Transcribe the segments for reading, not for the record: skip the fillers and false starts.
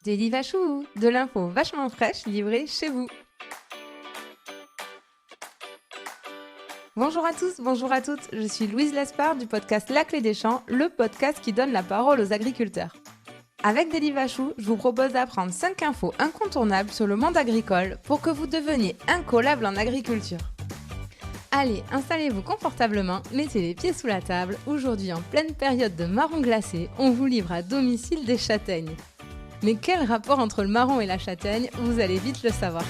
Daily Vachou, de l'info vachement fraîche livrée chez vous. Bonjour à tous, bonjour à toutes, je suis Louise Lespard du podcast La Clé des Champs, le podcast qui donne la parole aux agriculteurs. Avec Daily Vachou, je vous propose d'apprendre 5 infos incontournables sur le monde agricole pour que vous deveniez incollable en agriculture. Allez, installez-vous confortablement, mettez les pieds sous la table. Aujourd'hui, en pleine période de marron glacé, on vous livre à domicile des châtaignes. Mais quel rapport entre le marron et la châtaigne? Vous allez vite le savoir.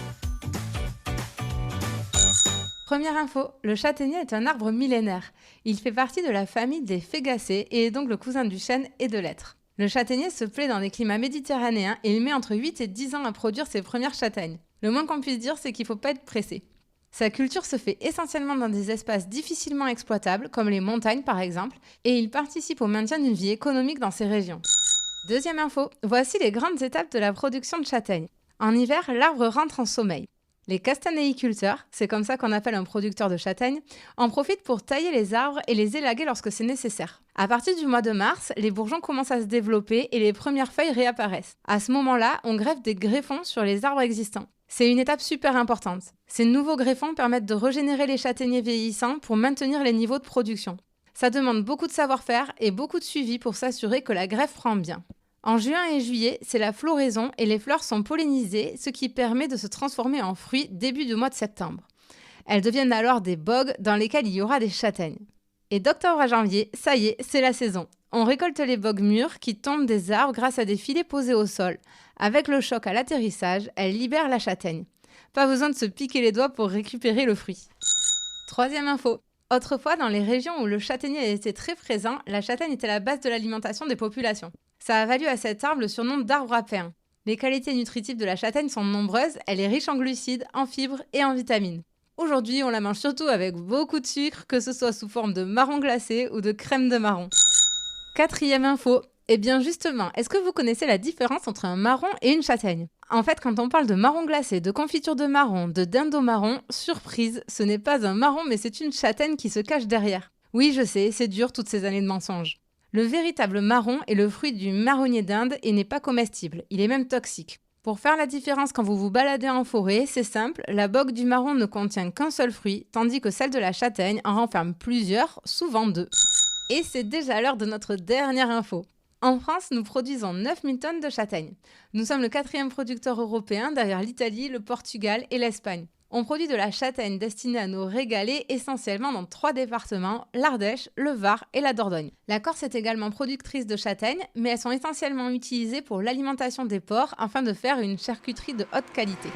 Première info, le châtaignier est un arbre millénaire. Il fait partie de la famille des fagacées et est donc le cousin du chêne et de l'hêtre. Le châtaignier se plaît dans les climats méditerranéens et il met entre 8 et 10 ans à produire ses premières châtaignes. Le moins qu'on puisse dire, c'est qu'il ne faut pas être pressé. Sa culture se fait essentiellement dans des espaces difficilement exploitables, comme les montagnes par exemple, et il participe au maintien d'une vie économique dans ces régions. Deuxième info, voici les grandes étapes de la production de châtaignes. En hiver, l'arbre rentre en sommeil. Les castanéiculteurs, c'est comme ça qu'on appelle un producteur de châtaignes, en profitent pour tailler les arbres et les élaguer lorsque c'est nécessaire. À partir du mois de mars, les bourgeons commencent à se développer et les premières feuilles réapparaissent. À ce moment-là, on greffe des greffons sur les arbres existants. C'est une étape super importante. Ces nouveaux greffons permettent de régénérer les châtaigniers vieillissants pour maintenir les niveaux de production. Ça demande beaucoup de savoir-faire et beaucoup de suivi pour s'assurer que la greffe prend bien. En juin et juillet, c'est la floraison et les fleurs sont pollinisées, ce qui permet de se transformer en fruits début du mois de septembre. Elles deviennent alors des bogues dans lesquels il y aura des châtaignes. Et d'octobre à janvier, ça y est, c'est la saison. On récolte les bogues mûres qui tombent des arbres grâce à des filets posés au sol. Avec le choc à l'atterrissage, elles libèrent la châtaigne. Pas besoin de se piquer les doigts pour récupérer le fruit. Troisième info. Autrefois, dans les régions où le châtaignier était très présent, la châtaigne était la base de l'alimentation des populations. Ça a valu à cet arbre le surnom d'arbre à pain. Les qualités nutritives de la châtaigne sont nombreuses, elle est riche en glucides, en fibres et en vitamines. Aujourd'hui, on la mange surtout avec beaucoup de sucre, que ce soit sous forme de marron glacé ou de crème de marron. Quatrième info. Eh bien justement, est-ce que vous connaissez la différence entre un marron et une châtaigne? En fait, quand on parle de marron glacé, de confiture de marron, de dinde au marron, surprise, ce n'est pas un marron mais c'est une châtaigne qui se cache derrière. Oui, je sais, c'est dur toutes ces années de mensonges. Le véritable marron est le fruit du marronnier d'Inde et n'est pas comestible, il est même toxique. Pour faire la différence quand vous vous baladez en forêt, c'est simple, la bogue du marron ne contient qu'un seul fruit, tandis que celle de la châtaigne en renferme plusieurs, souvent 2. Et c'est déjà l'heure de notre dernière info. En France, nous produisons 9000 tonnes de châtaignes. Nous sommes le 4e producteur européen derrière l'Italie, le Portugal et l'Espagne. On produit de la châtaigne destinée à nous régaler essentiellement dans 3 départements, l'Ardèche, le Var et la Dordogne. La Corse est également productrice de châtaignes, mais elles sont essentiellement utilisées pour l'alimentation des porcs afin de faire une charcuterie de haute qualité.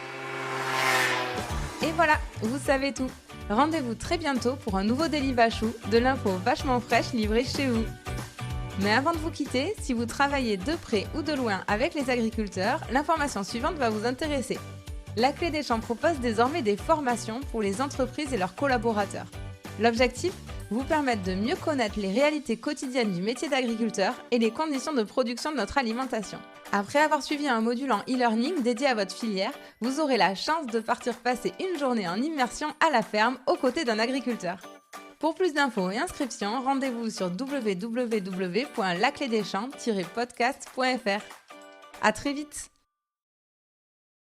Et voilà, vous savez tout. Rendez-vous très bientôt pour un nouveau Daily Vachou, de l'info vachement fraîche livrée chez vous. Mais avant de vous quitter, si vous travaillez de près ou de loin avec les agriculteurs, l'information suivante va vous intéresser. La Clé des Champs propose désormais des formations pour les entreprises et leurs collaborateurs. L'objectif, vous permettre de mieux connaître les réalités quotidiennes du métier d'agriculteur et les conditions de production de notre alimentation. Après avoir suivi un module en e-learning dédié à votre filière, vous aurez la chance de partir passer une journée en immersion à la ferme aux côtés d'un agriculteur. Pour plus d'infos et inscriptions, rendez-vous sur www.laclédeschamps-podcast.fr. À très vite!